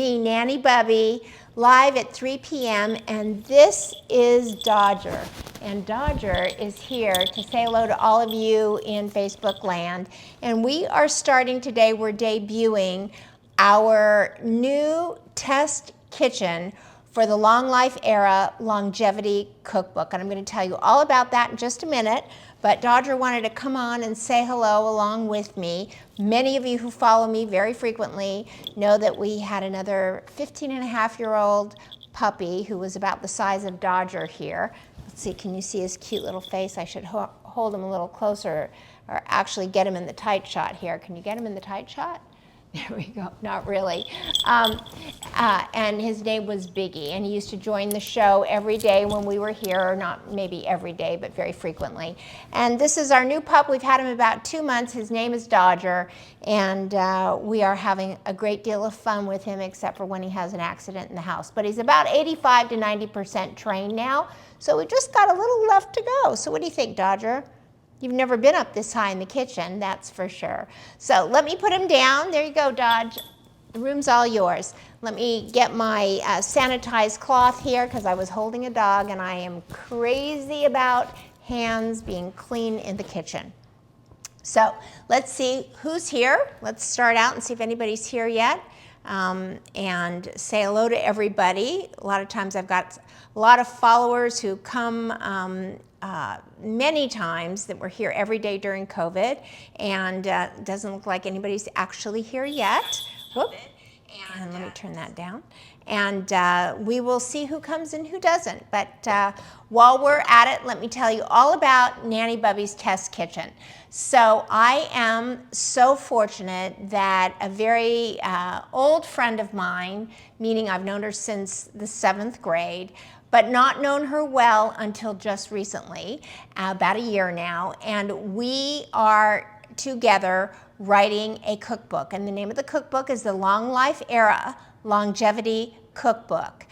Me, Nanny Bubby, live at 3 p.m. and this is Dodger. And Dodger is here to say hello to all of you in Facebook land. And we are starting today, we're debuting our new test kitchen for the Long-Life Era Longevity Cookbook. And I'm going to tell you all about that in just a minute. But Dodger wanted to come on and say hello along with me. Many of you who follow me very frequently know that we had another 15-and-a-half-year-old puppy who was about the size of Dodger here. Let's see, can you see his cute little face? I should hold him a little closer or actually get him in the tight shot here. Can you get him in the tight shot? There we go, not really. And his name was Biggie, and he used to join the show every day when we were here, or not maybe every day, but very frequently. And this is our new pup. We've had him about 2 months. His name is Dodger, and we are having a great deal of fun with him, except for when he has an accident in the house. But he's about 85 to 90% trained now, so we just got a little left to go. So what do you think, Dodger? You've never been up this high in the kitchen, that's for sure. So let me put him down. There you go, Dodge. The room's all yours. Let me get my sanitized cloth here because I was holding a dog and I am crazy about hands being clean in the kitchen. So let's see who's here. Let's start out and see if anybody's here yet. And say hello to everybody. A lot of times I've got a lot of followers who come many times that were here every day during COVID, and it doesn't look like anybody's actually here yet. Whoop. And let me turn that down. And we will see who comes and who doesn't. But while we're at it, let me tell you all about Nanny Bubby's Test Kitchen. So I am so fortunate that a very old friend of mine, meaning I've known her since the 7th grade, but not known her well until just recently, about a year now, and we are together writing a cookbook. And the name of the cookbook is the Long-Life Era Longevity Cookbook.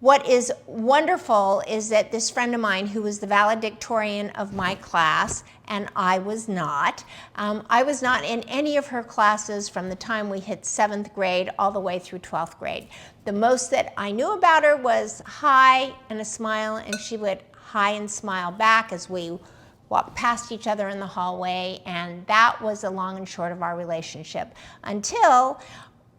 What is wonderful is that this friend of mine, who was the valedictorian of my class, and I was not in any of her classes from the time we hit 7th grade all the way through 12th grade. The most that I knew about her was hi and a smile, and she would hi and smile back as we walked past each other in the hallway, and that was the long and short of our relationship until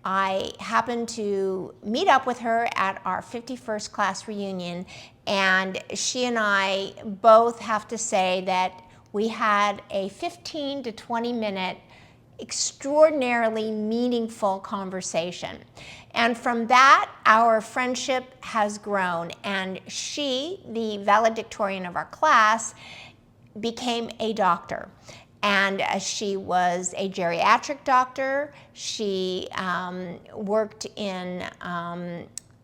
I happened to meet up with her at our 51st class reunion, and she and I both have to say that we had a 15 to 20 minute extraordinarily meaningful conversation. And from that, our friendship has grown, and she, the valedictorian of our class, became a doctor. And she was a geriatric doctor. She worked in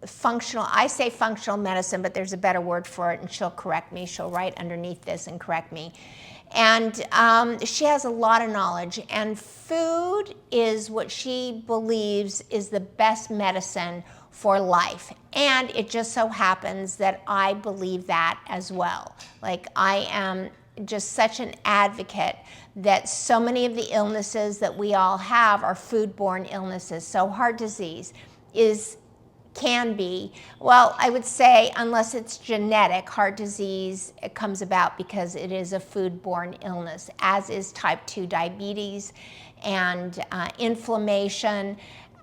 functional, I say functional medicine, but there's a better word for it, and she'll correct me. She'll write underneath this and correct me. And she has a lot of knowledge, and food is what she believes is the best medicine for life. And it just so happens that I believe that as well. Like, I am just such an advocate that so many of the illnesses that we all have are foodborne illnesses. So heart disease can be, well, I would say unless it's genetic, heart disease, it comes about because it is a foodborne illness, as is type 2 diabetes and inflammation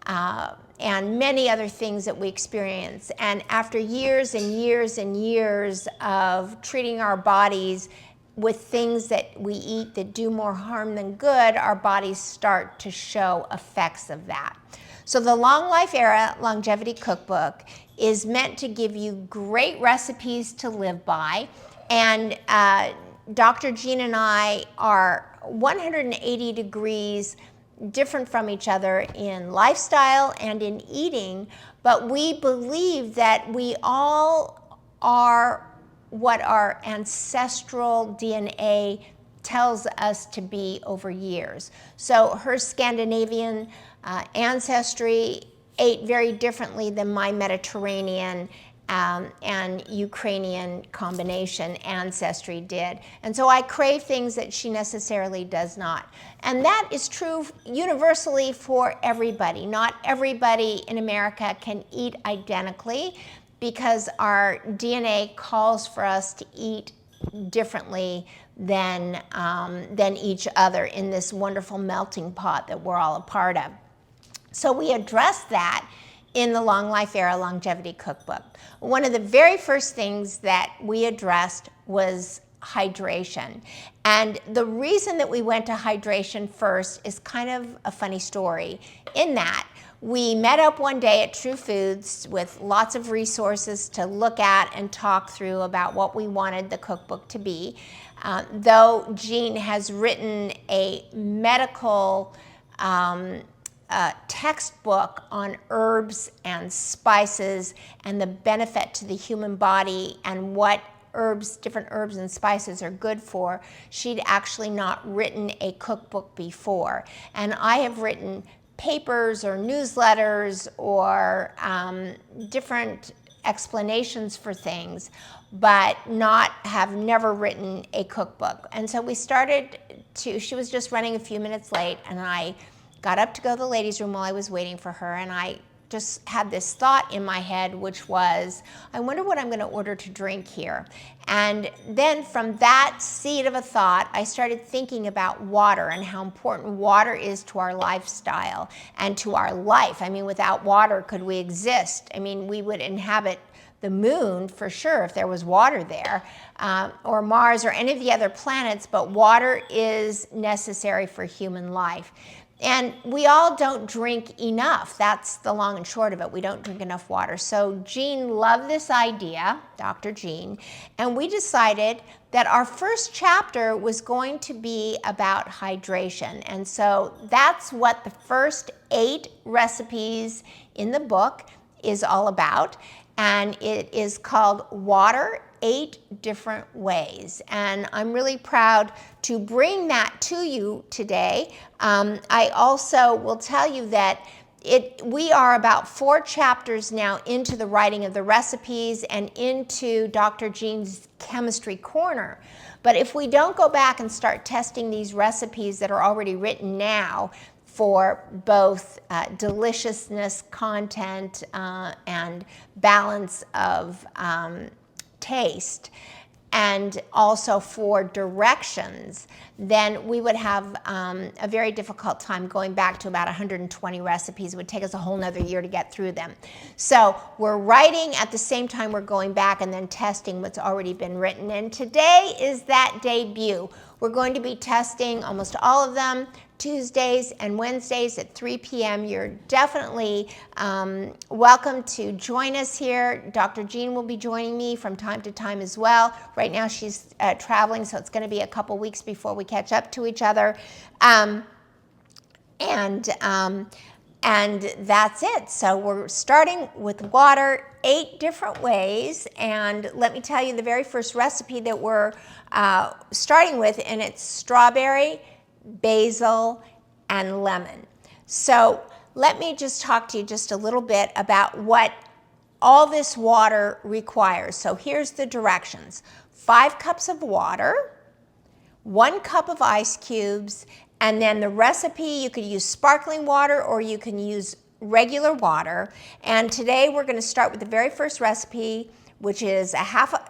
and many other things that we experience. And after years and years and years of treating our bodies with things that we eat that do more harm than good, our bodies start to show effects of that. So the Long-Life Era Longevity Cookbook is meant to give you great recipes to live by. And Dr. Jean and I are 180 degrees different from each other in lifestyle and in eating, but we believe that we all are what our ancestral DNA tells us to be over years. So her Scandinavian ancestry ate very differently than my Mediterranean and Ukrainian combination ancestry did. And so I crave things that she necessarily does not. And that is true universally for everybody. Not everybody in America can eat identically because our DNA calls for us to eat differently than each other in this wonderful melting pot that we're all a part of. So we addressed that in the Long-Life Era Longevity Cookbook. One of the very first things that we addressed was hydration. And the reason that we went to hydration first is kind of a funny story in that we met up one day at True Foods with lots of resources to look at and talk through about what we wanted the cookbook to be. Though Jean has written a medical textbook on herbs and spices and the benefit to the human body and what different herbs and spices are good for, she'd actually not written a cookbook before. And I have written papers or newsletters or different explanations for things, but have never written a cookbook. And so we started she was just running a few minutes late, and I got up to go to the ladies' room while I was waiting for her, and I just had this thought in my head, which was, I wonder what I'm going to order to drink here. And then from that seed of a thought, I started thinking about water and how important water is to our lifestyle and to our life. I mean, without water, could we exist? I mean, we would inhabit the moon for sure if there was water there, or Mars or any of the other planets, but water is necessary for human life. And we all don't drink enough. That's the long and short of it. We don't drink enough water. So Jean loved this idea, Dr. Jean, and we decided that our first chapter was going to be about hydration. And so that's what the first 8 recipes in the book is all about. And it is called Water 8 Different Ways. And I'm really proud to bring that to you today. I also will tell you that we are about 4 chapters now into the writing of the recipes and into Dr. Jean's Chemistry Corner. But if we don't go back and start testing these recipes that are already written now for both deliciousness, content, and balance of taste, and also for directions, then we would have a very difficult time going back to about 120 recipes. It would take us a whole nother year to get through them. So we're writing at the same time we're going back and then testing what's already been written. And today is that debut. We're going to be testing almost all of them Tuesdays and Wednesdays at 3 p.m. You're definitely welcome to join us here. Dr. Jean will be joining me from time to time as well. Right now she's traveling, so it's going to be a couple weeks before we catch up to each other. And that's it. So we're starting with water 8 different ways. And let me tell you the very first recipe that we're starting with, and it's strawberry, basil, and lemon. So let me just talk to you just a little bit about what all this water requires. So here's the directions. 5 cups of water, 1 cup of ice cubes, and then the recipe, you could use sparkling water or you can use regular water. And today we're going to start with the very first recipe, which is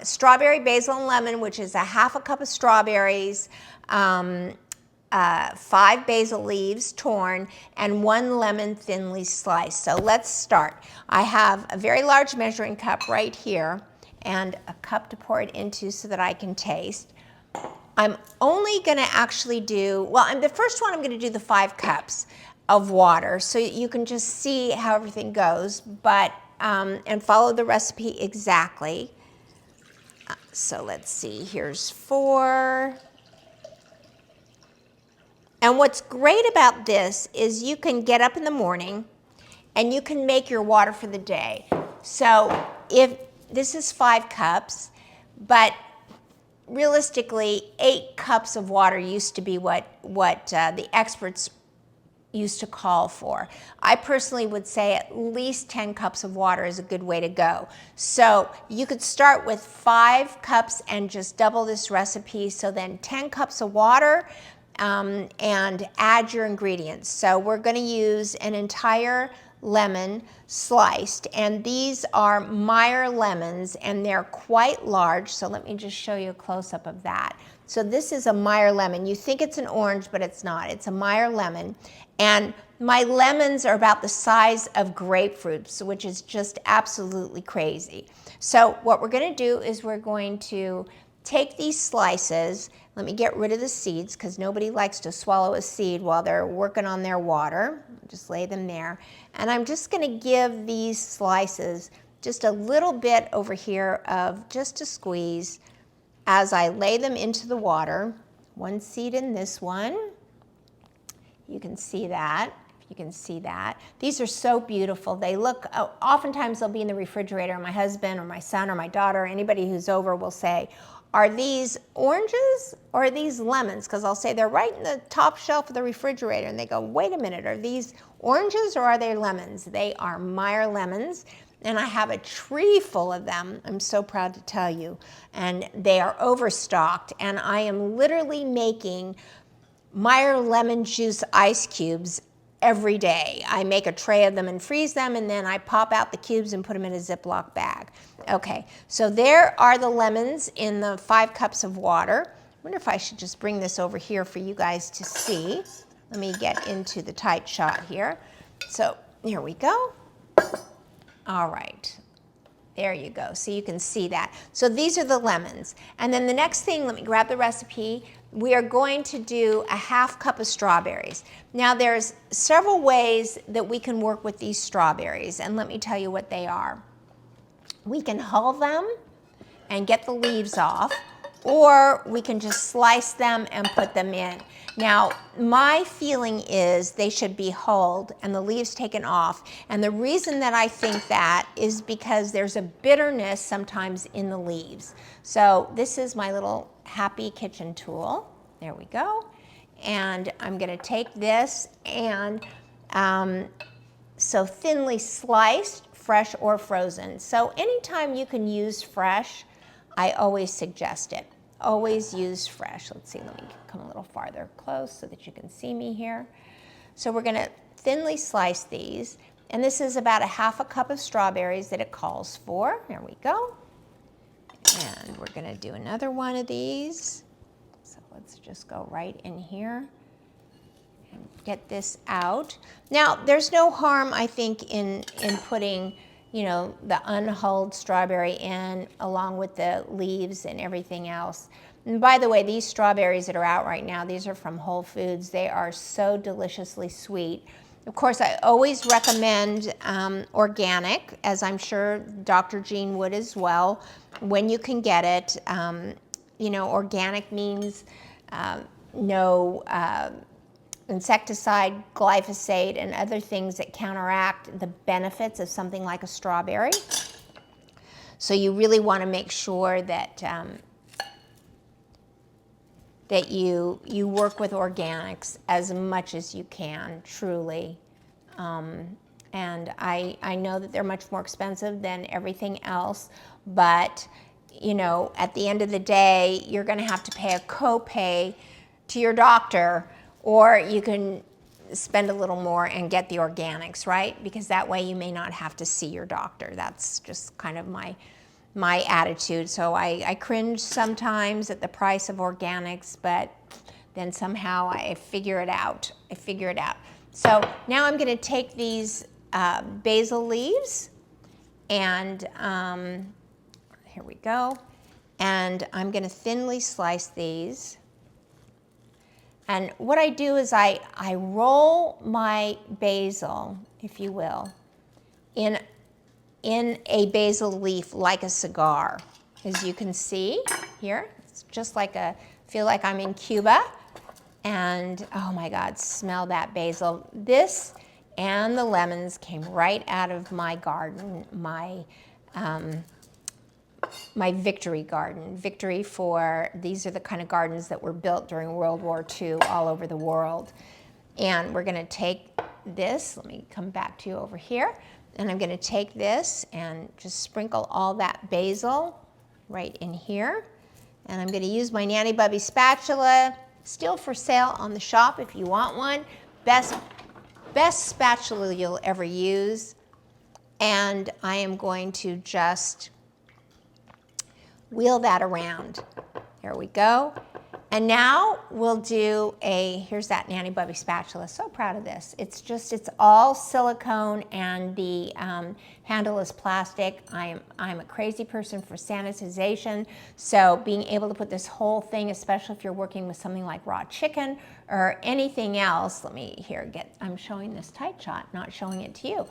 strawberry, basil, and lemon, which is a 1/2 cup of strawberries, 5 basil leaves torn, and 1 lemon thinly sliced. So let's start. I have a very large measuring cup right here and a cup to pour it into so that I can taste. I'm only going to actually do, the first one I'm going to do the 5 cups of water so you can just see how everything goes, but and follow the recipe exactly. So let's see, here's 4. And what's great about this is you can get up in the morning and you can make your water for the day. So if this is 5 cups, but realistically 8 cups of water used to be what the experts used to call for. I personally would say at least 10 cups of water is a good way to go. So you could start with 5 cups and just double this recipe. So then 10 cups of water and add your ingredients. So we're going to use an entire lemon sliced, and these are Meyer lemons, and they're quite large. So let me just show you a close-up of that. So this is a Meyer lemon. You think it's an orange, but it's not. It's a Meyer lemon. And my lemons are about the size of grapefruits, which is just absolutely crazy. So what we're going to do is we're going to take these slices. Let me get rid of the seeds because nobody likes to swallow a seed while they're working on their water. Just lay them there. And I'm just going to give these slices just a little bit over here of just a squeeze as I lay them into the water. 1 seed in this one. You can see that. You can see that. These are so beautiful. They look, oftentimes they'll be in the refrigerator. My husband or my son or my daughter, anybody who's over will say, are these oranges or are these lemons? Because I'll say they're right in the top shelf of the refrigerator. And they go, wait a minute, are these oranges or are they lemons? They are Meyer lemons. And I have a tree full of them. I'm so proud to tell you. And they are overstocked. And I am literally making Meyer lemon juice ice cubes every day. I make a tray of them and freeze them, and then I pop out the cubes and put them in a Ziploc bag. Okay, so there are the lemons in the 5 cups of water. I wonder if I should just bring this over here for you guys to see. Let me get into the tight shot here. So here we go. All right. There you go. So you can see that. So these are the lemons. And then the next thing, let me grab the recipe. We are going to do a 1/2 cup of strawberries. Now there's several ways that we can work with these strawberries, and let me tell you what they are. We can hull them and get the leaves off, or we can just slice them and put them in. Now, my feeling is they should be hulled and the leaves taken off. And the reason that I think that is because there's a bitterness sometimes in the leaves. So this is my little happy kitchen tool. There we go. And I'm going to take this and so thinly sliced, fresh or frozen. So anytime you can use fresh, I always suggest it. Always use fresh. Let's see, let me come a little farther close so that you can see me here. So we're going to thinly slice these, and this is about a 1/2 cup of strawberries that it calls for. There we go. And we're going to do another one of these. So let's just go right in here and get this out. Now, there's no harm, I think, in putting, you know, the unhulled strawberry in along with the leaves and everything else. And by the way, these strawberries that are out right now, these are from Whole Foods. They are so deliciously sweet. Of course, I always recommend organic, as I'm sure Dr. Jean would as well, when you can get it. You know, organic means no insecticide, glyphosate, and other things that counteract the benefits of something like a strawberry. So you really want to make sure that that you work with organics as much as you can, truly. And I know that they're much more expensive than everything else, but you know, at the end of the day, you're going to have to pay a copay to your doctor, or you can spend a little more and get the organics, right? Because that way you may not have to see your doctor. That's just kind of my attitude. So I cringe sometimes at the price of organics, but then somehow I figure it out. So now I'm going to take these basil leaves, and here we go. And I'm going to thinly slice these. And what I do is I roll my basil, if you will, in a basil leaf like a cigar. As you can see here, it's just like feel like I'm in Cuba. And oh my God, smell that basil. This and the lemons came right out of my garden, my Victory garden. Victory these are the kind of gardens that were built during World War II all over the world. And we're gonna take this, let me come back to you over here, and I'm gonna take this and just sprinkle all that basil right in here. And I'm gonna use my Nanny Bubby spatula, still for sale on the shop if you want one. Best spatula you'll ever use. And I am going to just wheel that around. There we go. And now we'll do here's that Nanny Bubby spatula. So proud of this. It's all silicone and the handle is plastic. I'm a crazy person for sanitization. So being able to put this whole thing, especially if you're working with something like raw chicken or anything else, I'm showing this tight shot, not showing it to you.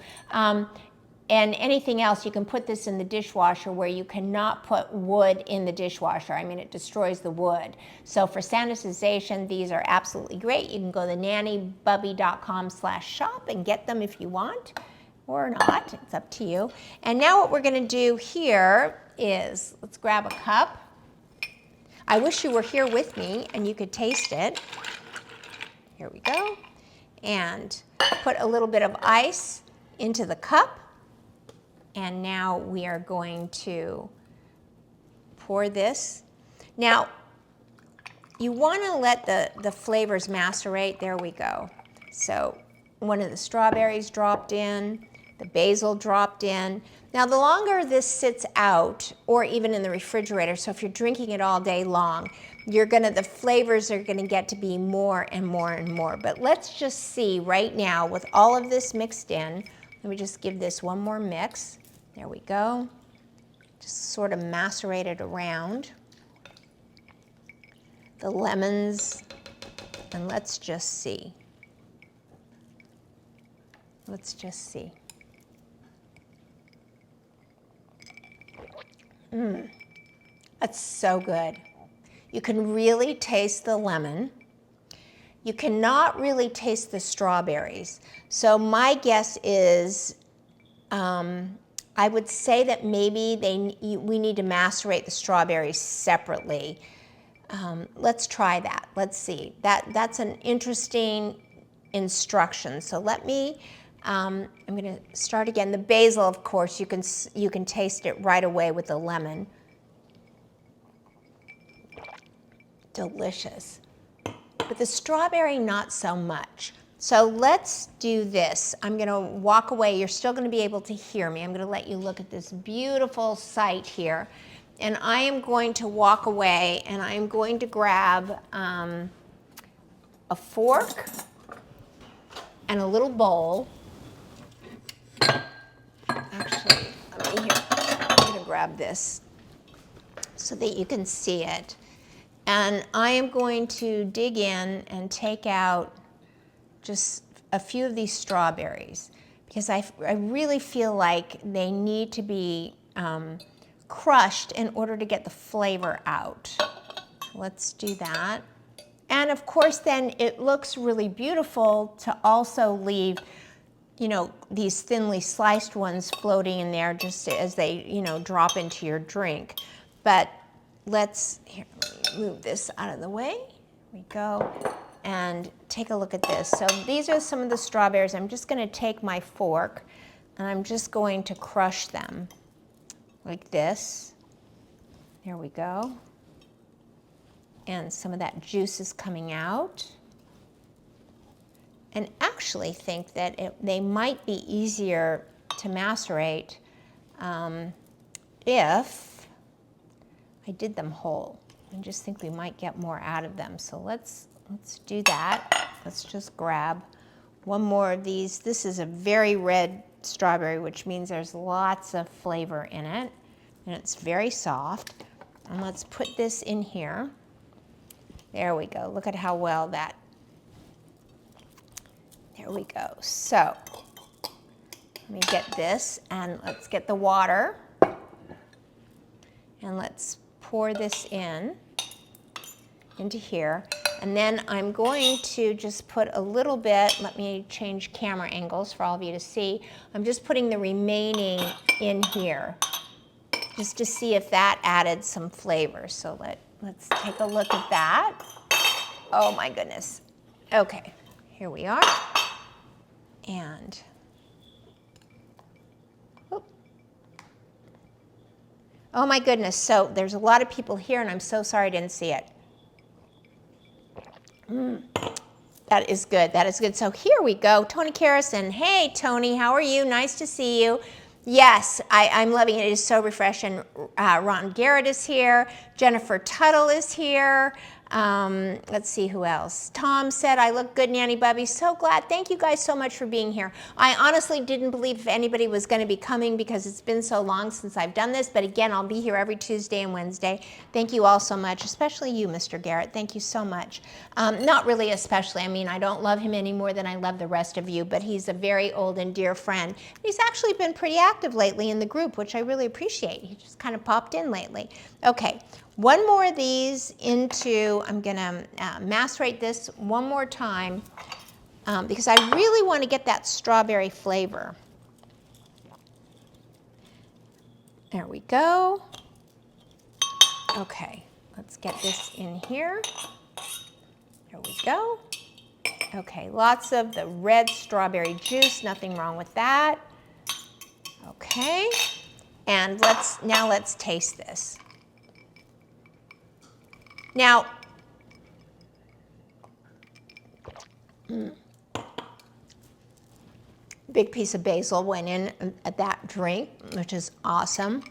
And anything else, you can put this in the dishwasher where you cannot put wood in the dishwasher. I mean, it destroys the wood. So for sanitization, these are absolutely great. You can go to nannybubby.com/shop and get them if you want, or not, it's up to you. And now what we're gonna do here is, let's grab a cup. I wish you were here with me and you could taste it. Here we go. And put a little bit of ice into the cup. And now we are going to pour this. Now, you want to let the flavors macerate. There we go. So one of the strawberries dropped in, the basil dropped in. Now, the longer this sits out, or even in the refrigerator, so if you're drinking it all day long, the flavors are gonna get to be more and more and more. But let's just see right now, with all of this mixed in, let me just give this one more mix. There we go. Just sort of macerate it around. The lemons, and let's just see. Let's just see. That's so good. You can really taste the lemon. You cannot really taste the strawberries. So my guess is, I would say that maybe we need to macerate the strawberries separately. Let's try that. Let's see. That's an interesting instruction. So let me, I'm going to start again. The basil, of course, you can taste it right away with the lemon. Delicious. But the strawberry, not so much. So let's do this. I'm gonna walk away. You're still gonna be able to hear me. I'm gonna let you look at this beautiful sight here. And I am going to walk away and I'm going to grab a fork and a little bowl. Actually, I'm gonna grab this so that you can see it. And I am going to dig in and take out just a few of these strawberries because I really feel like they need to be crushed in order to get the flavor out. Let's do that. And of course then it looks really beautiful to also leave, these thinly sliced ones floating in there just as they, drop into your drink. But let me move this out of the way. Here we go. And take a look at this. So these are some of the strawberries. I'm just going to take my fork and I'm just going to crush them like this. There we go. And some of that juice is coming out. And actually think that they might be easier to macerate if I did them whole. I just think we might get more out of them. So let's do that. Let's just grab one more of these. This is a very red strawberry, which means there's lots of flavor in it, and it's very soft. And let's put this in here. There we go. Look at how well that, there we go. So let me get this, and let's get the water, and let's pour this into here. And then I'm going to just put a little bit, let me change camera angles for all of you to see. I'm just putting the remaining in here just to see if that added some flavor. So let's take a look at that. Oh my goodness. Okay, here we are. And oh my goodness, so there's a lot of people here and I'm so sorry I didn't see it. That is good, that is good. So here we go, Tony Carrison. Hey Tony, how are you? Nice to see you. Yes, I'm loving it. It is so refreshing. Ron Garrett is here. Jennifer Tuttle is here. Let's see who else. Tom said, I look good, Nanny Bubby. So glad. Thank you guys so much for being here. I honestly didn't believe if anybody was going to be coming because it's been so long since I've done this. But again, I'll be here every Tuesday and Wednesday. Thank you all so much, especially you, Mr. Garrett. Thank you so much. Not really especially. I mean, I don't love him any more than I love the rest of you, but he's a very old and dear friend. He's actually been pretty active lately in the group, which I really appreciate. He just kind of popped in lately. Okay. One more of these into, I'm going to macerate this one more time because I really want to get that strawberry flavor. There we go. Okay, let's get this in here. There we go. Okay, lots of the red strawberry juice, nothing wrong with that. Okay, and now let's taste this. Now, big piece of basil went in at that drink, which is awesome.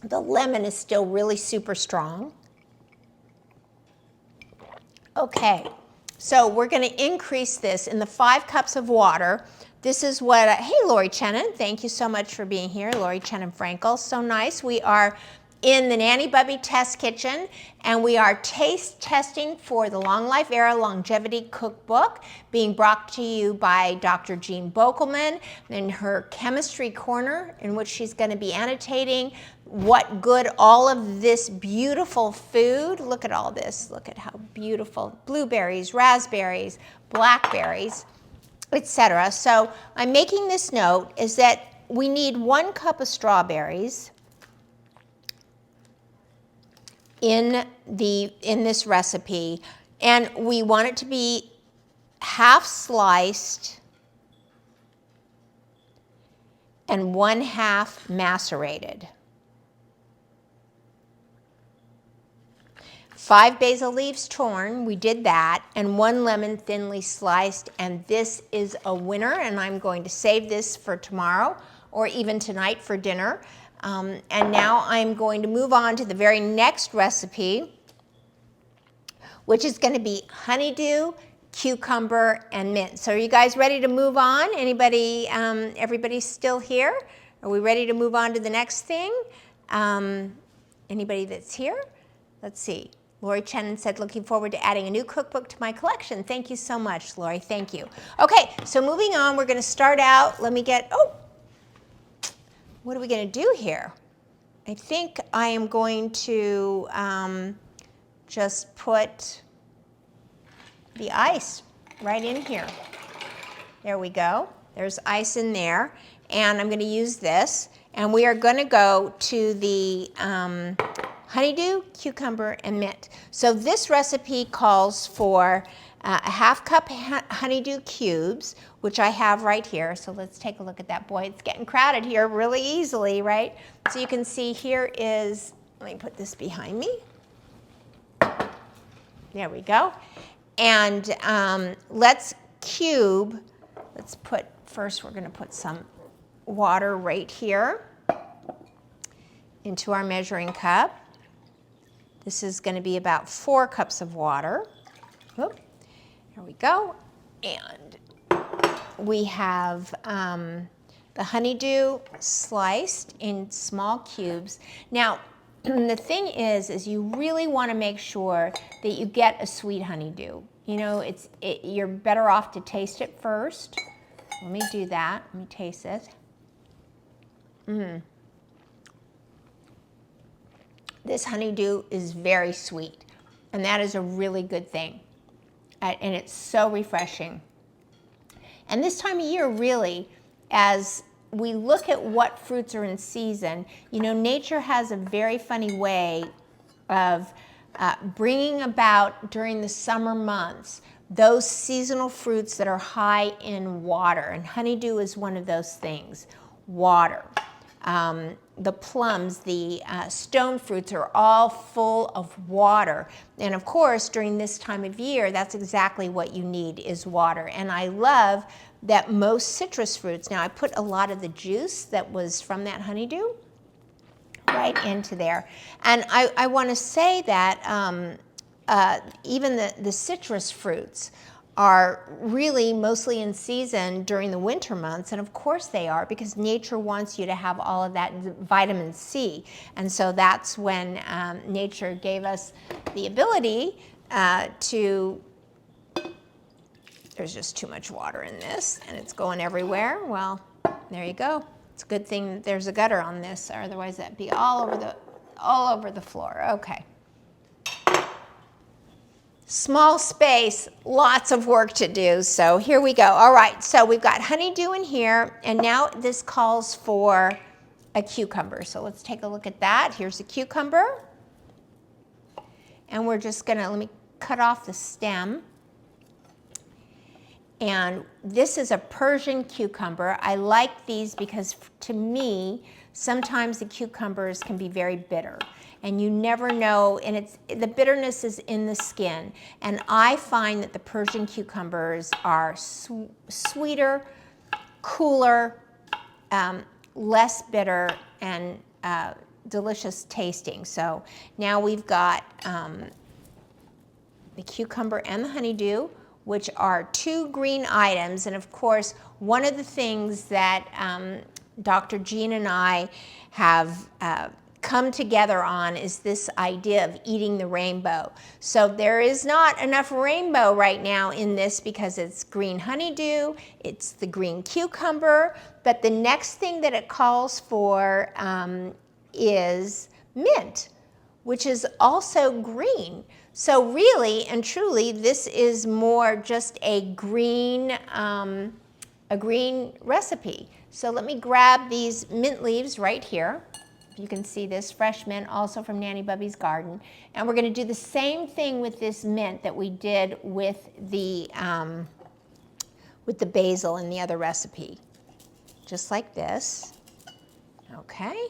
The lemon is still really super strong. Okay, so we're going to increase this in the 5 cups of water. This is what, hey Lori Chenin, thank you so much for being here. Lori Chenin Frankel, so nice. We are in the Nanny Bubby Test Kitchen, and we are taste testing for the Long-Life Era Longevity Cookbook, being brought to you by Dr. Jean Bokelman in her chemistry corner, in which she's going to be annotating what good all of this beautiful food, look at all this, look at how beautiful, blueberries, raspberries, blackberries, etc. So I'm making this note is that we need 1 cup of strawberries in this recipe, and we want it to be half sliced and 1/2 macerated. 5 basil leaves torn, we did that, and 1 lemon thinly sliced, and this is a winner, and I'm going to save this for tomorrow or even tonight for dinner. And now I'm going to move on to the very next recipe, which is going to be honeydew, cucumber, and mint. So are you guys ready to move on? Anybody, everybody's still here? Are we ready to move on to the next thing? Anybody that's here? Let's see. Lori Chenin said, looking forward to adding a new cookbook to my collection. Thank you so much, Lori. Thank you. Okay, so moving on, we're going to start out. Let me get, what are we going to do here? I think I am going to just put the ice right in here. There we go. There's ice in there. And I'm going to use this. And we are going to go to the honeydew, cucumber, and mint. So this recipe calls for a 1/2 cup honeydew cubes, which I have right here. So let's take a look at that. Boy, it's getting crowded here really easily, right? So you can see here is, let me put this behind me. There we go. And let's cube, first we're going to put some water right here into our measuring cup. This is going to be about 4 cups of water. Whoop. There we go. And we have the honeydew sliced in small cubes. Now, the thing is you really want to make sure that you get a sweet honeydew. You know, you're better off to taste it first. Let me do that. Let me taste it. This honeydew is very sweet, and that is a really good thing. And it's so refreshing. And this time of year, really, as we look at what fruits are in season, you know, nature has a very funny way of bringing about during the summer months those seasonal fruits that are high in water, and honeydew is one of those things, water. The plums, the stone fruits are all full of water. And of course, during this time of year, that's exactly what you need is water. And I love that most citrus fruits, now I put a lot of the juice that was from that honeydew right into there. And I want to say that even the citrus fruits are really mostly in season during the winter months, and of course they are, because nature wants you to have all of that vitamin C. And so that's when nature gave us the ability to, there's just too much water in this and it's going everywhere. Well, there you go. It's a good thing that there's a gutter on this, or otherwise that'd be all over the floor. Okay. Small space, lots of work to do, so here we go. All right, so we've got honeydew in here, and now this calls for a cucumber. So let's take a look at that. Here's a cucumber, and we're just gonna, let me cut off the stem. And this is a Persian cucumber. I like these because to me, sometimes the cucumbers can be very bitter. And you never know, and the bitterness is in the skin. And I find that the Persian cucumbers are sweeter, cooler, less bitter, and delicious tasting. So now we've got the cucumber and the honeydew, which are two green items. And of course, one of the things that Dr. Jean and I have come together on is this idea of eating the rainbow. So there is not enough rainbow right now in this because it's green honeydew, it's the green cucumber, but the next thing that it calls for is mint, which is also green. So really and truly, this is more just a green recipe. So let me grab these mint leaves right here. You can see this fresh mint, also from Nanny Bubby's garden. And we're going to do the same thing with this mint that we did with the basil in the other recipe. Just like this. Okay.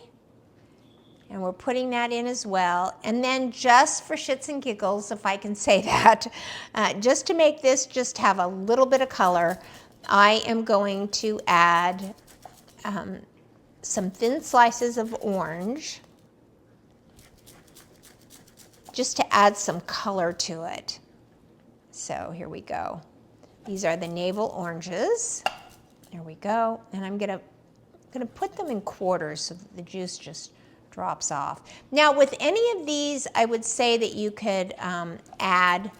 And we're putting that in as well. And then just for shits and giggles, if I can say that, just to make this just have a little bit of color, I am going to add some thin slices of orange, just to add some color to it. So here we go. These are the navel oranges. There we go. And I'm gonna put them in quarters so that the juice just drops off. Now with any of these, I would say that you could add,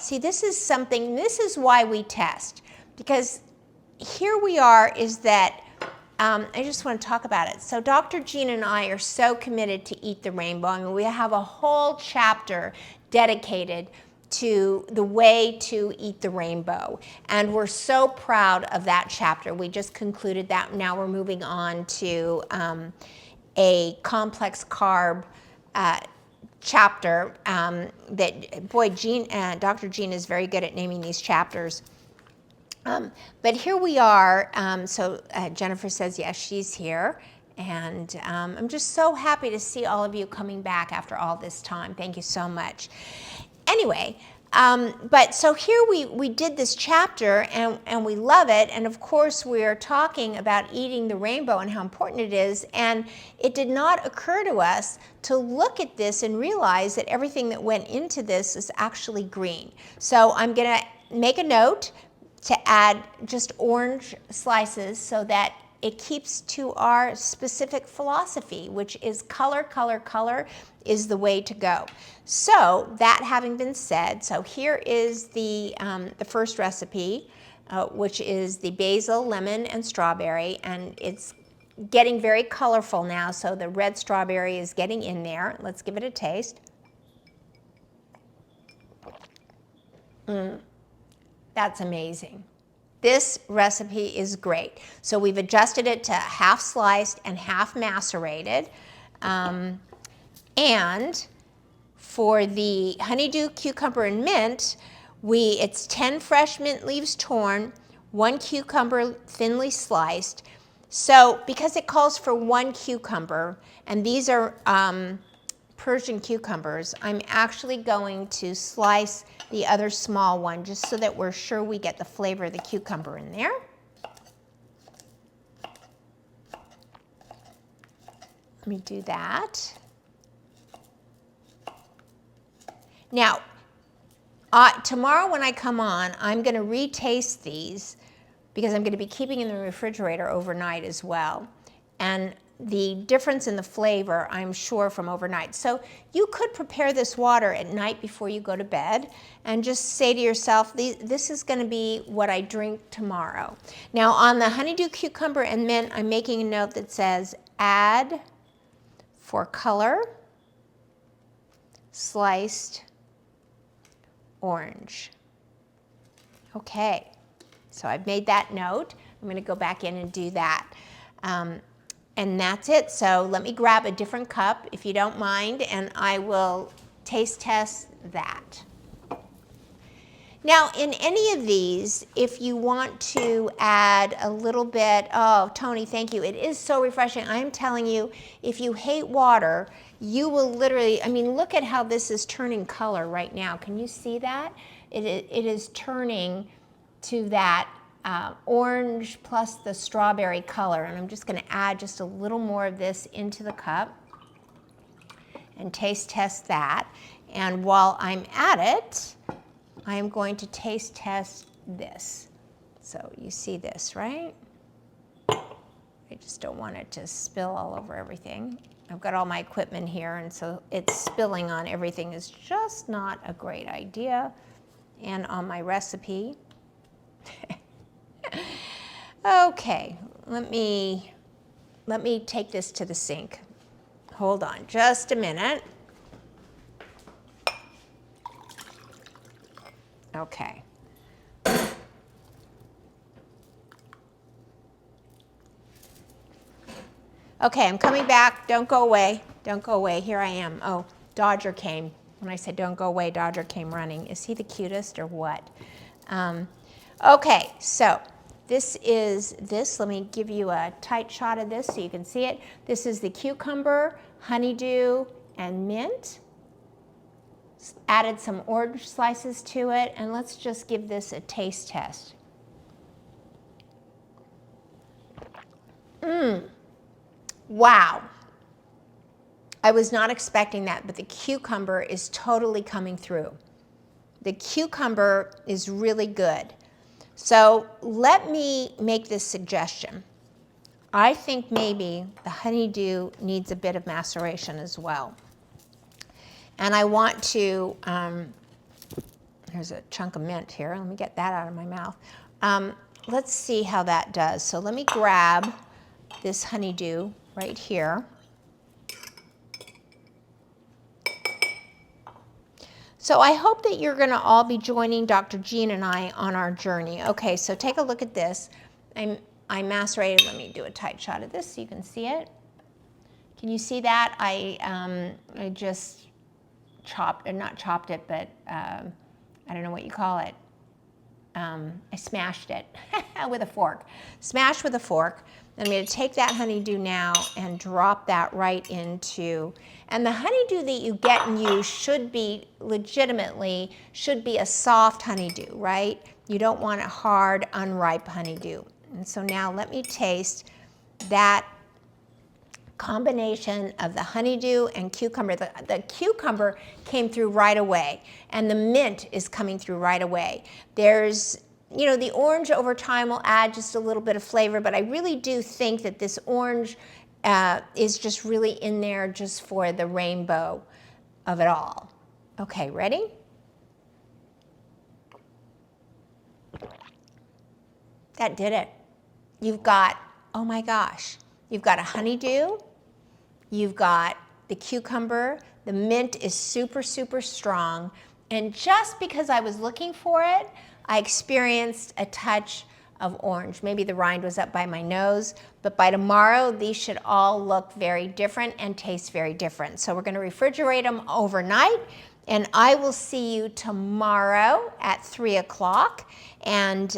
see, this is something, this is why we test, because here we are is that I just want to talk about it. So Dr. Jean and I are so committed to Eat the Rainbow. I mean, we have a whole chapter dedicated to the way to eat the rainbow. And we're so proud of that chapter. We just concluded that. Now we're moving on to a complex carb chapter that, boy, Dr. Jean is very good at naming these chapters. But here we are, so Jennifer says, yes, she's here, and I'm just so happy to see all of you coming back after all this time. Thank you so much. Anyway, but so here we did this chapter, and we love it, and of course we're talking about eating the rainbow and how important it is, and it did not occur to us to look at this and realize that everything that went into this is actually green. So I'm going to make a note to add just orange slices so that it keeps to our specific philosophy, which is color, color, color is the way to go. So that having been said, so here is the first recipe, which is the basil, lemon, and strawberry, and it's getting very colorful now, so the red strawberry is getting in there. Let's give it a taste. That's amazing. This recipe is great. So we've adjusted it to half sliced and half macerated. And for the honeydew, cucumber, and mint, It's 10 fresh mint leaves torn, 1 cucumber thinly sliced. So because it calls for 1 cucumber, and these are Persian cucumbers, I'm actually going to slice the other small one just so that we're sure we get the flavor of the cucumber in there. Let me do that. Now, tomorrow when I come on, I'm going to retaste these because I'm going to be keeping in the refrigerator overnight as well. And the difference in the flavor, I'm sure, from overnight. So you could prepare this water at night before you go to bed and just say to yourself, this is going to be what I drink tomorrow. Now on the honeydew cucumber and mint, I'm making a note that says add for color sliced orange. Okay, so I've made that note. I'm going to go back in and do that. And that's it. So let me grab a different cup, if you don't mind, and I will taste test that. Now, in any of these, if you want to add a little bit, oh, Tony, thank you. It is so refreshing. I'm telling you, if you hate water, you will literally, I mean, look at how this is turning color right now. Can you see that? It is turning to that orange plus the strawberry color. And I'm just going to add just a little more of this into the cup and taste test that. And while I'm at it, I am going to taste test this. So you see this, right? I just don't want it to spill all over everything. I've got all my equipment here, and so it's spilling on everything is just not a great idea. And on my recipe. Okay, let me take this to the sink. Hold on just a minute. Okay. Okay, I'm coming back. Don't go away. Don't go away. Here I am. Oh, Dodger came. When I said don't go away, Dodger came running. Is he the cutest or what? Okay, so this is this. Let me give you a tight shot of this so you can see it. This is the cucumber, honeydew, and mint. Added some orange slices to it, and let's just give this a taste test. Wow. I was not expecting that, but the cucumber is totally coming through. The cucumber is really good. So let me make this suggestion. I think maybe the honeydew needs a bit of maceration as well. And I want to, there's a chunk of mint here. Let me get that out of my mouth. Let's see how that does. So let me grab this honeydew right here. So I hope that you're going to all be joining Dr. Jean and I on our journey. Okay, so take a look at this. I macerated. Let me do a tight shot of this so you can see it. Can you see that? I just chopped, or not chopped it, but I don't know what you call it. I smashed it with a fork. Smashed with a fork. I'm going to take that honeydew now and drop that right into, and the honeydew that you get and use should be legitimately, should be a soft honeydew, right? You don't want a hard, unripe honeydew. And so now let me taste that combination of the honeydew and cucumber. The cucumber came through right away, and the mint is coming through right away. There's, you know, the orange over time will add just a little bit of flavor, but I really do think that this orange is just really in there just for the rainbow of it all. Okay, ready? That did it. You've got, oh my gosh, you've got a honeydew, you've got the cucumber, the mint is super, super strong, and just because I was looking for it, I experienced a touch of orange. Maybe the rind was up by my nose, but by tomorrow, these should all look very different and taste very different. So we're going to refrigerate them overnight, And I will see you tomorrow at 3 o'clock. And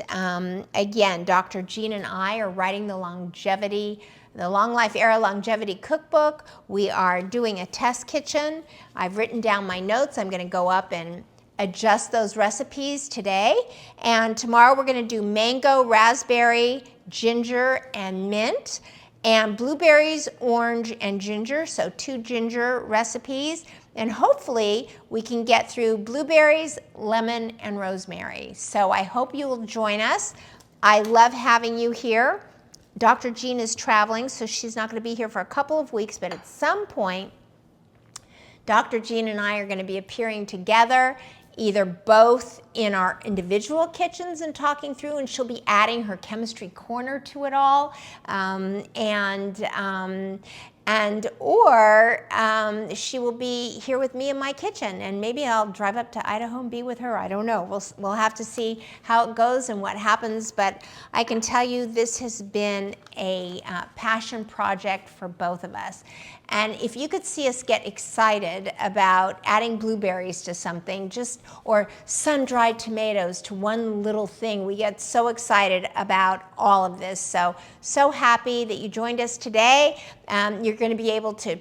again, Dr. Jean and I are writing the Long-Life Era Longevity Cookbook. We are doing a test kitchen. I've written down my notes. I'm going to go up and adjust those recipes today. And tomorrow we're going to do mango, raspberry, ginger, and mint. And blueberries, orange, and ginger, so 2 ginger recipes. And hopefully we can get through blueberries, lemon, and rosemary. So I hope you will join us. I love having you here. Dr. Jean is traveling, so she's not going to be here for a couple of weeks, but at some point, Dr. Jean and I are going to be appearing together, either both in our individual kitchens and talking through, and she'll be adding her chemistry corner to it all, or she will be here with me in my kitchen, and maybe I'll drive up to Idaho and be with her. I don't know. We'll have to see how it goes and what happens, but I can tell you this has been a passion project for both of us. And if you could see us get excited about adding blueberries to something, or sun-dried tomatoes to one little thing, we get so excited about all of this. So happy that you joined us today. You're going to be able to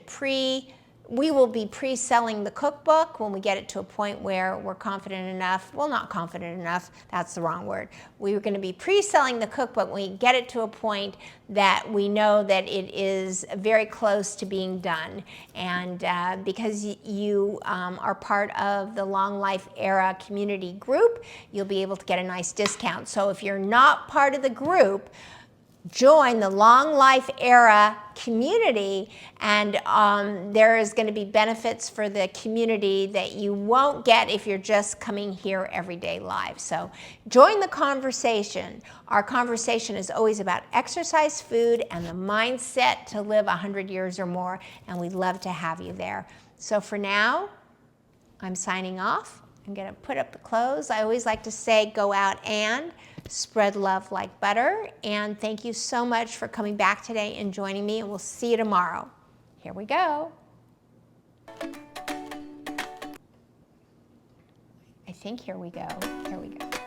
we will be pre-selling the cookbook when we get it to a point where we're confident enough. Well, not confident enough, that's the wrong word. We are going to be pre-selling the cookbook when we get it to a point that we know that it is very close to being done. And because you are part of the Long-Life Era community group, you'll be able to get a nice discount. So if you're not part of the group, join the Long-Life Era community, and there is going to be benefits for the community that you won't get if you're just coming here every day live. So join the conversation. Our conversation is always about exercise, food, and the mindset to live 100 years or more, and we'd love to have you there. So for now, I'm signing off. I'm going to put up the close. I always like to say, go out and spread love like butter. And thank you so much for coming back today and joining me. And we'll see you tomorrow. Here we go. I think here we go. Here we go.